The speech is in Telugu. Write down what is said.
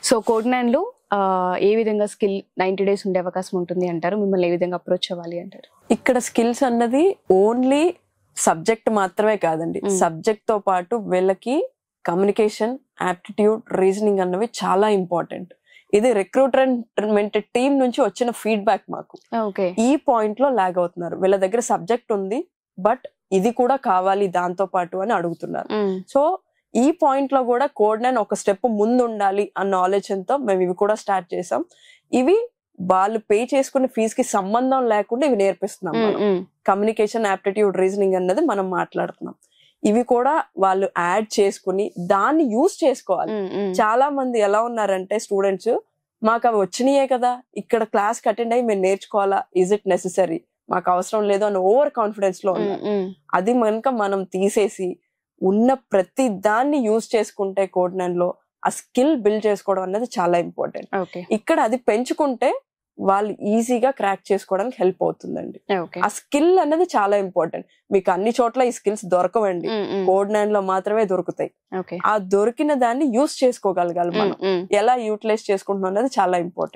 సో కోడ్9 లో ఏ విధంగా స్కిల్ 90 days ఉండే అవకాశం ఉంటుంది అంటారు? మిమ్మల్ని ఏ విధంగా అప్రోచ్ అవ్వాలి అంటారు? ఇక్కడ స్కిల్స్ అన్నది ఓన్లీ సబ్జెక్ట్ మాత్రమే కాదండి. సబ్జెక్ట్ తో పాటు వీళ్ళకి కమ్యూనికేషన్, యాప్టిట్యూడ్, రీజనింగ్ అన్నవి చాలా ఇంపార్టెంట్. ఇది రిక్రూట్మెంట్ టీం నుంచి వచ్చిన ఫీడ్బ్యాక్ మాకు. ఈ పాయింట్ లో లాగ్ అవుతున్నారు. వీళ్ళ దగ్గర సబ్జెక్ట్ ఉంది బట్ ఇది కూడా కావాలి దాంతో పాటు అని అడుగుతున్నారు. సో ఈ పాయింట్ లో కూడా కోడ్9 ఒక స్టెప్ ముందు ఉండాలి అన్న ఆలోచనతో మేము ఇవి కూడా స్టార్ట్ చేసాం. ఇవి వాళ్ళు పే చేసుకునే ఫీజు కి సంబంధం లేకుండా ఇవి నేర్పిస్తున్నాం. కమ్యూనికేషన్, యాప్టిట్యూడ్, రీజనింగ్ అన్నది మనం మాట్లాడుతున్నాం. ఇవి కూడా వాళ్ళు యాడ్ చేసుకుని దాన్ని యూజ్ చేసుకోవాలి. చాలా మంది ఎలా ఉన్నారంటే స్టూడెంట్స్, మాకు అవి వచ్చినాయే కదా, ఇక్కడ క్లాస్ అటెండ్ అయ్యి మేము నేర్చుకోవాలా, ఇజ్ ఇట్ నెసెసరీ, మాకు అవసరం లేదు అని ఓవర్ కాన్ఫిడెన్స్ లో ఉన్నారు. అది కనుక మనం తీసేసి ఉన్న ప్రతి దాన్ని యూజ్ చేసుకుంటే కోడ్9 లో ఆ స్కిల్ బిల్డ్ చేసుకోవడం అనేది చాలా ఇంపార్టెంట్. ఇక్కడ అది పెంచుకుంటే వాళ్ళు ఈజీగా క్రాక్ చేసుకోవడానికి హెల్ప్ అవుతుందండి. ఆ స్కిల్ అనేది చాలా ఇంపార్టెంట్. మీకు అన్ని చోట్ల ఈ స్కిల్స్ దొరకవండి, కోడ్9 లో మాత్రమే దొరుకుతాయి. ఆ దొరికిన దాన్ని యూజ్ చేసుకోగలగాలి. మనం ఎలా యూటిలైజ్ చేసుకుంటున్నాం అనేది చాలా ఇంపార్టెంట్.